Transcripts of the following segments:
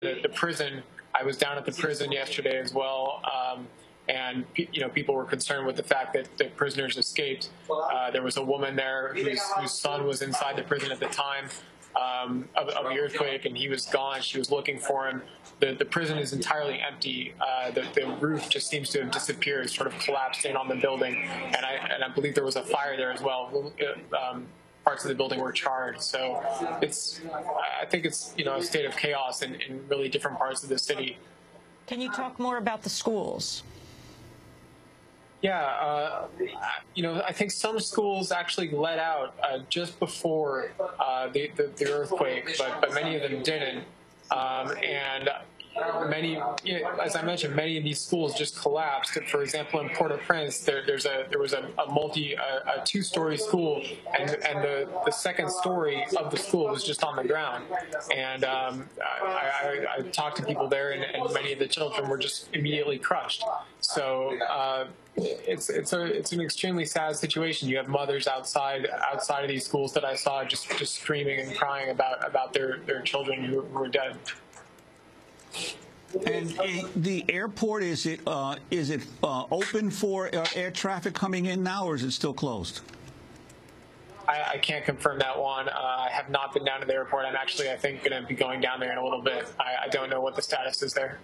the prison. I was down at the prison yesterday as well, and people were concerned with the fact that the prisoners escaped. There was a woman there whose son was inside the prison at the time of the earthquake, and he was gone. She was looking for him. The prison is entirely empty. The roof just seems to have disappeared, sort of collapsed in on the building, and I believe there was a fire there as well. Parts of the building were charred. So I think it's a state of chaos in really different parts of the city. Can you talk more about the schools? Yeah, I think some schools actually let out just before the earthquake, but many of them didn't. And many, as I mentioned, many of these schools just collapsed. For example, in Port-au-Prince, there was a two-story school, and the second story of the school was just on the ground. And I talked to people there, and many of the children were just immediately crushed. So it's an extremely sad situation. You have mothers outside of these schools that I saw just screaming and crying about their children who were dead. And the airport, is it open for air traffic coming in now, or is it still closed? I can't confirm that one. I have not been down to the airport. I'm actually, I think, going to be going down there in a little bit. I don't know what the status is there.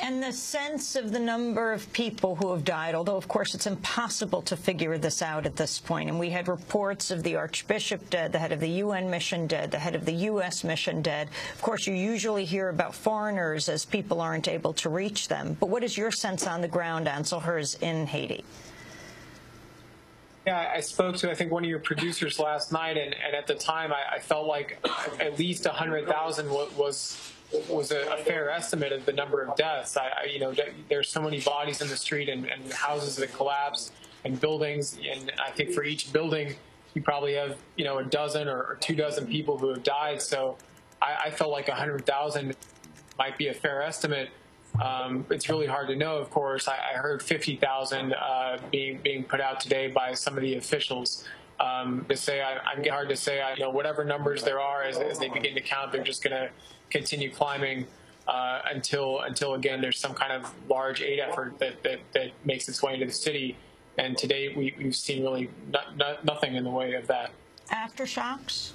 And the sense of the number of people who have died, although, of course, it's impossible to figure this out at this point. And we had reports of the Archbishop dead, the head of the UN mission dead, the head of the U.S. mission dead. Of course, you usually hear about foreigners as people aren't able to reach them. But what is your sense on the ground, Ansel Herz, in Haiti? Yeah, I spoke to, I think, one of your producers last night, and at the time I felt like at least 100,000 was a fair estimate of the number of deaths. There's so many bodies in the street and houses that collapse and buildings, and I think for each building you probably have a dozen or 2 dozen people who have died. So I felt like 100,000 might be a fair estimate. It's really hard to know, of course. I heard 50,000 being put out today by some of the officials. I'm hard to say. Whatever numbers there are, as they begin to count, they're just going to continue climbing until again there's some kind of large aid effort that makes its way into the city. And today we've seen really nothing in the way of that. Aftershocks?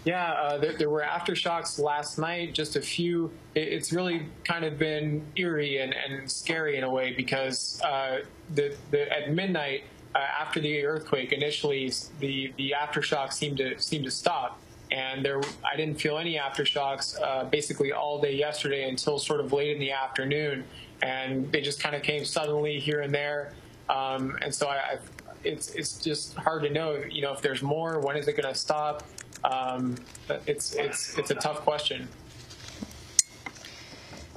Yeah, there were aftershocks last night, just a few. It's really kind of been eerie and scary in a way, because at midnight, after the earthquake, initially the aftershocks seemed to stop, and I didn't feel any aftershocks basically all day yesterday until sort of late in the afternoon, and they just kind of came suddenly here and there, and so it's just hard to know, if there's more. When is it going to stop? It's a tough question.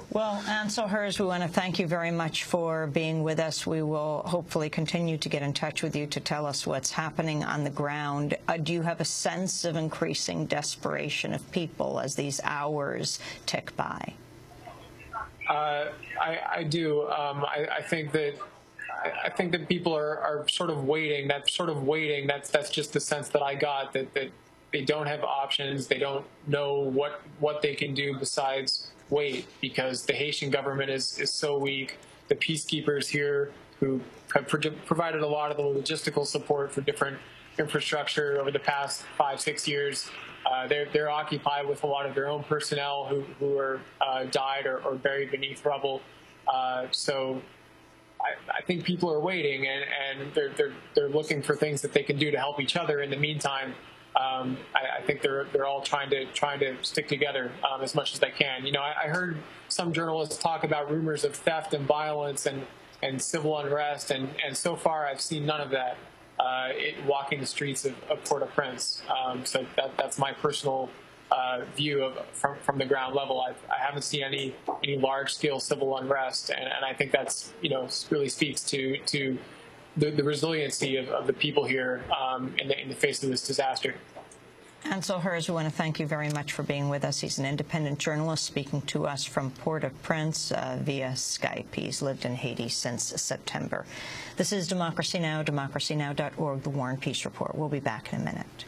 Well, Ansel Herz, we want to thank you very much for being with us. We will hopefully continue to get in touch with you to tell us what's happening on the ground. Do you have a sense of increasing desperation of people as these hours tick by? I do. I think that people are sort of waiting. That's just the sense that I got, that they don't have options. They don't know what they can do besides wait, because the Haitian government is so weak. The peacekeepers here, who have provided a lot of the logistical support for different infrastructure over the past 5-6 years, they're occupied with a lot of their own personnel who are died or buried beneath rubble. So I think people are waiting, and they're looking for things that they can do to help each other in the meantime. I think they're all trying to stick together as much as they can. I heard some journalists talk about rumors of theft and violence and civil unrest, and so far I've seen none of that walking the streets of Port-au-Prince. So that's my personal view from the ground level. I haven't seen any large-scale civil unrest, and I think that's really speaks to the resiliency of the people here in the face of this disaster. Ansel Herz, we want to thank you very much for being with us. He's an independent journalist speaking to us from Port-au-Prince via Skype. He's lived in Haiti since September. This is Democracy Now!, democracynow.org, The War and Peace Report. We'll be back in a minute.